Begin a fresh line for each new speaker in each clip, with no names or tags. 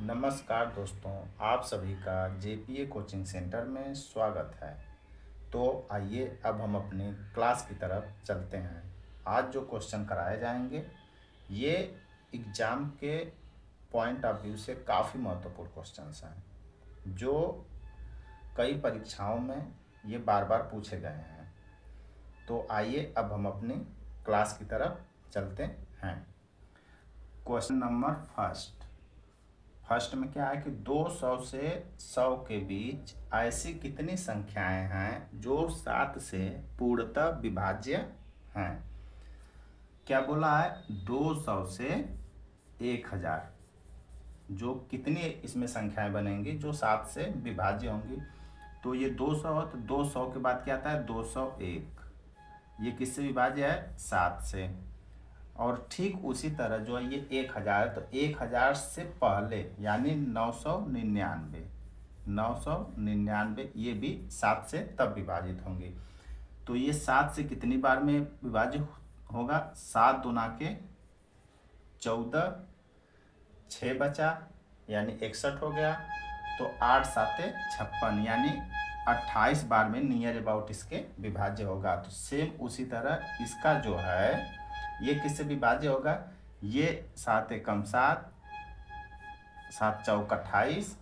नमस्कार दोस्तों, आप सभी का जेपीए कोचिंग सेंटर में स्वागत है। तो आइए अब हम अपनी क्लास की तरफ चलते हैं। आज जो क्वेश्चन कराए जाएंगे ये एग्ज़ाम के पॉइंट ऑफ व्यू से काफ़ी महत्वपूर्ण क्वेश्चंस हैं जो कई परीक्षाओं में ये बार बार पूछे गए हैं। तो आइए अब हम अपनी क्लास की तरफ चलते हैं। क्वेश्चन नंबर फर्स्ट में क्या है कि 200 से 100 के बीच ऐसी कितनी संख्याएं हैं जो 7 से पूर्णतः विभाज्य हैं। क्या बोला है? 200 से 1000 जो कितनी इसमें संख्याएं बनेंगी जो 7 से विभाज्य होंगी। तो ये 200 है तो 200 के बाद क्या आता है? 201। ये किससे विभाज्य है? 7 से। और ठीक उसी तरह जो है ये 1000 है तो 1000 से पहले यानी 999 ये भी 7 से तब विभाजित होंगे। तो ये 7 से कितनी बार में विभाजित होगा? 7 दूना के 14, 6 बचा यानी 61 हो गया। तो 8 साते 56 यानी 28 बार में नियर अबाउट इसके विभाज्य होगा। तो सेम उसी तरह इसका जो है ये किससे विभाज्य होगा? ये 7 एकम 7, 7 चौक 28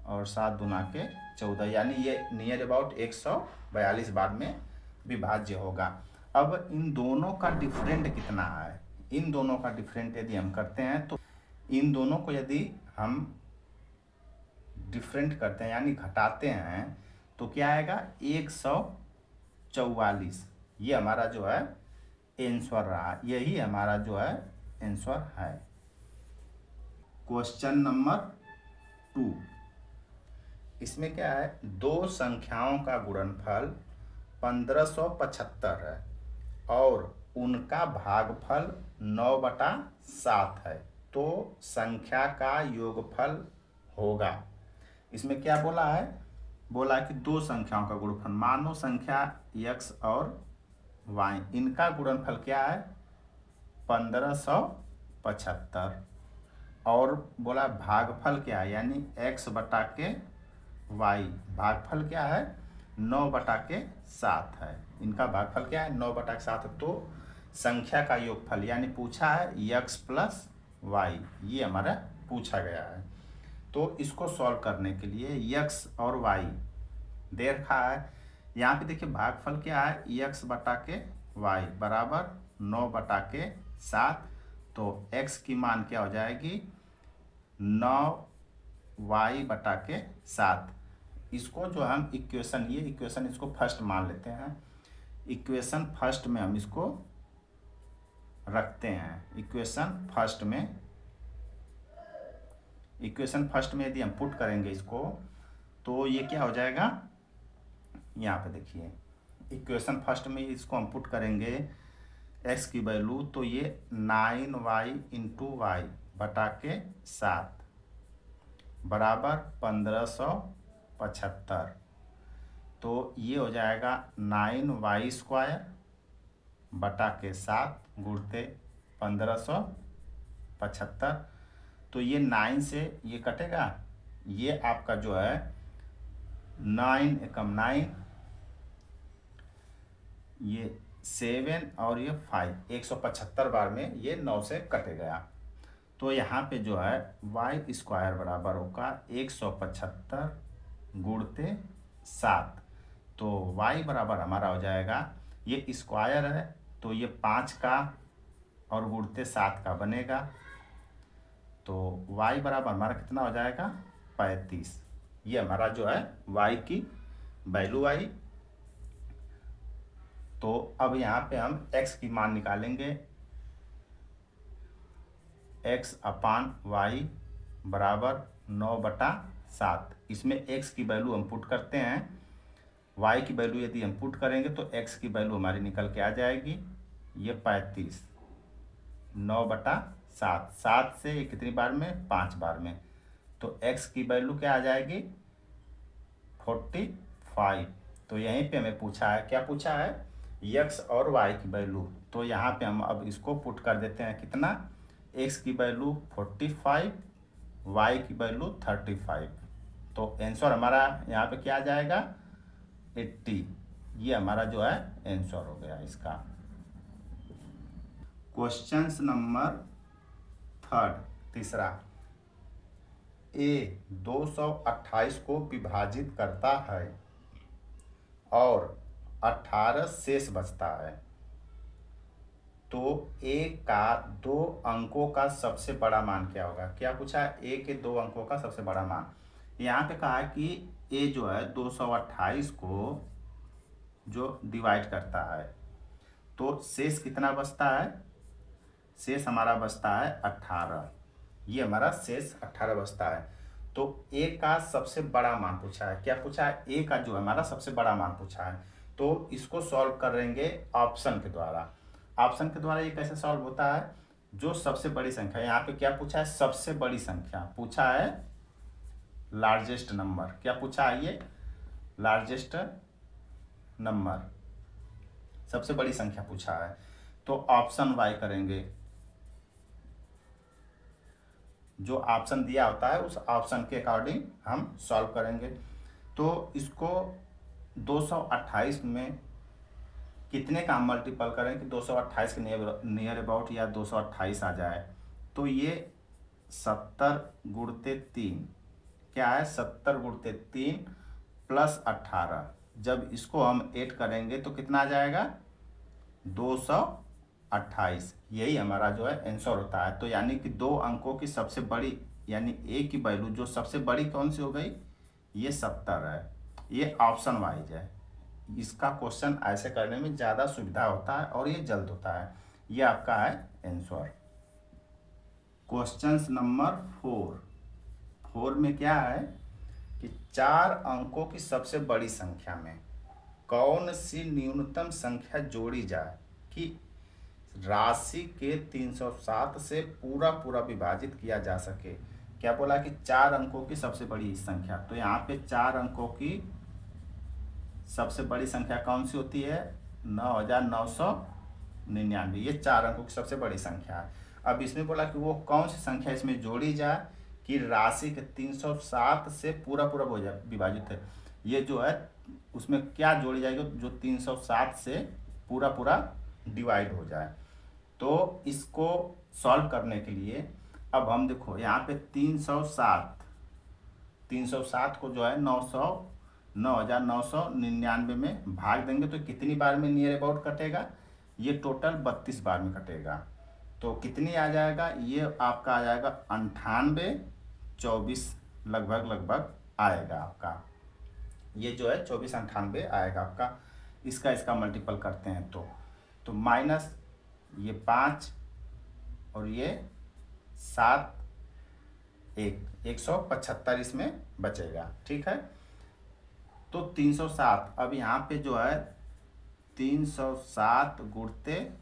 और 7 दूना के 14 यानी ये नियर अबाउट 142 बार में विभाज्य होगा। अब इन दोनों का डिफरेंट कितना है? इन दोनों का डिफरेंट यदि हम करते हैं तो इन दोनों को यदि हम डिफरेंट करते हैं यानी घटाते हैं तो क्या आएगा? 144। ये हमारा जो है आंसर रहा। यही हमारा जो है आंसर है। क्वेश्चन नंबर 2, इसमें क्या है? दो संख्याओं का गुणनफल 1575 है और उनका भागफल 9/7 है तो संख्या का योगफल होगा। इसमें क्या बोला है? बोला है कि दो संख्याओं का गुणनफल, मानो संख्या x और y, इनका गुणनफल क्या है? 1575। और बोला भागफल क्या है? यानी x बटा के y, भागफल क्या है? 9/7 है। इनका भागफल क्या है? 9/7। तो संख्या का योगफल यानी पूछा है x प्लस y, ये हमारा पूछा गया है। तो इसको सॉल्व करने के लिए x और y दे रखा है। यहाँ पे देखिए भागफल क्या है? x बटा के y बराबर 9/7। तो x की मान क्या हो जाएगी? 9y/7। इसको जो हम इक्वेशन, ये इक्वेशन इसको फर्स्ट मान लेते हैं। इक्वेशन फर्स्ट में हम इसको रखते हैं। इक्वेशन फर्स्ट में यदि हम पुट करेंगे इसको तो ये क्या हो जाएगा? यहाँ पे देखिए इक्वेशन फर्स्ट में इसको हम पुट करेंगे x की वैल्यू, तो ये 9y इंटू वाई बटा के 7 बराबर 1575। तो ये हो जाएगा 9y² बटा के 7 गुणते 1575। तो ये 9 से ये कटेगा, ये आपका जो है 9 एकम 9, ये 7 और ये 5, 175 बार में ये 9 से कटे गया। तो यहाँ पे जो है y² बराबर होगा 175 गुणते 7। तो y बराबर हमारा हो जाएगा, ये स्क्वायर है तो ये 5 का और गुणते 7 का बनेगा। तो y बराबर हमारा कितना हो जाएगा? 35। ये हमारा जो है y की वैल्यू आई। तो अब यहाँ पे हम x की मान निकालेंगे। x/y बराबर 9/7। इसमें x की वैल्यू हम पुट करते हैं, y की वैल्यू यदि हम पुट करेंगे तो x की वैल्यू हमारी निकल के आ जाएगी ये 35। 9/7, 7 से ये कितनी बार में? 5 बार में। तो x की वैल्यू क्या आ जाएगी? 45। तो यहीं पे हमें पूछा है, क्या पूछा है? x और y की वैल्यू। तो यहाँ पे हम अब इसको पुट कर देते हैं। कितना? x की वैल्यू 45 y की वैल्यू 35। तो आंसर हमारा यहाँ पे क्या आ जाएगा 80। ये हमारा जो है आंसर हो गया इसका। क्वेश्चन नंबर थर्ड, तीसरा, ए 228 को विभाजित करता है और 18 शेष बचता है, तो ए का 2 अंकों का सबसे बड़ा मान क्या होगा। क्या पूछा है, ए के 2 अंकों का सबसे बड़ा मान। यहाँ पे कहा है कि ए जो है 228 को जो डिवाइड करता है, तो शेष कितना बचता है, शेष हमारा बचता है 18। ये हमारा शेष 18 बचता है। तो ए का सबसे बड़ा मान पूछा है। क्या पूछा है, ए का जो है हमारा सबसे बड़ा मान पूछा है। तो इसको सॉल्व करेंगे ऑप्शन के द्वारा। ऑप्शन के द्वारा ये कैसे सॉल्व होता है, जो सबसे बड़ी संख्या, यहाँ पे क्या पूछा है, सबसे बड़ी संख्या पूछा है, लार्जेस्ट नंबर। क्या पूछा है, ये लार्जेस्ट नंबर, सबसे बड़ी संख्या पूछा है। तो ऑप्शन वाई करेंगे, जो ऑप्शन दिया होता है उस ऑप्शन के अकॉर्डिंग हम सॉल्व करेंगे। तो इसको 228 में कितने का हम मल्टीपल करें कि 228 के नियर अबाउट या 228 आ जाए। तो ये 70 गुणते 3, क्या है 70 गुणते 3 प्लस 18। जब इसको हम ऐड करेंगे तो कितना आ जाएगा 228। यही हमारा जो है आंसर होता है। तो यानी कि 2 अंकों की सबसे बड़ी, यानी ए की वैल्यू जो सबसे बड़ी कौन सी हो गई, ये 70 है। ये ऑप्शन वाइज है। इसका क्वेश्चन ऐसे करने में ज़्यादा सुविधा होता है और ये जल्द होता है। ये आपका है आंसर। क्वेश्चन नंबर 4 में क्या है कि 4 अंकों की सबसे बड़ी संख्या में कौन सी न्यूनतम संख्या जोड़ी जाए कि राशि के 307 से पूरा पूरा विभाजित किया जा सके। क्या बोला कि 4 अंकों की सबसे बड़ी संख्या। तो यहाँ पे 4 अंकों की सबसे बड़ी संख्या कौन सी होती है, 9999। ये 4 अंकों की सबसे बड़ी संख्या है। अब इसमें बोला कि वो कौन सी संख्या इसमें जोड़ी जाए कि राशि के 307 से पूरा पूरा विभाजित है। ये जो है उसमें क्या जोड़ी जाएगी, जो 307 से पूरा पूरा डिवाइड हो जाए। तो इसको सॉल्व करने के लिए अब हम देखो यहाँ पे 307 को जो है 9999 में भाग देंगे तो कितनी बार में नियर अबाउट कटेगा, ये टोटल 32 बार में कटेगा। तो कितनी आ जाएगा, ये आपका आ जाएगा 9824 लगभग आएगा आपका। ये जो है 2498 आएगा आपका। इसका मल्टीपल करते हैं तो माइनस ये 5 और ये 7, 175 इसमें बचेगा। ठीक है, तो 307, अब यहाँ पे जो है 307 गुणते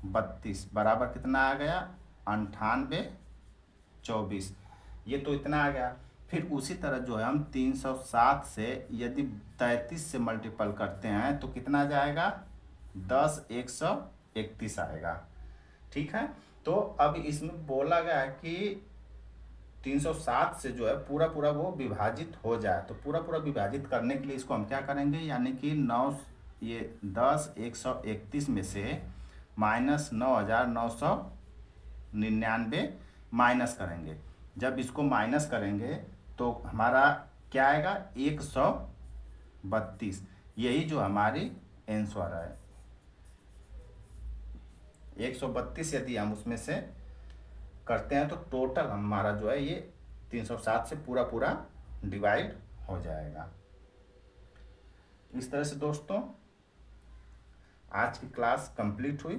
32 बराबर कितना आ गया 9824। ये तो इतना आ गया। फिर उसी तरह जो है हम 307 से यदि 33 से मल्टीपल करते हैं तो कितना जाएगा 10131 आएगा। ठीक है, तो अब इसमें बोला गया है कि 307 से जो है पूरा पूरा वो विभाजित हो जाए। तो पूरा पूरा विभाजित करने के लिए इसको हम क्या करेंगे, यानी कि 10131 में से माइनस 9999 माइनस करेंगे। जब इसको माइनस करेंगे तो हमारा क्या आएगा 132। यही जो हमारी आंसर है 132। यदि हम उसमें से करते हैं तो टोटल हमारा जो है ये 307 से पूरा पूरा डिवाइड हो जाएगा। इस तरह से दोस्तों आज की क्लास कंप्लीट हुई।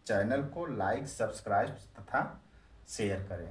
चैनल को लाइक, सब्सक्राइब तथा शेयर करें।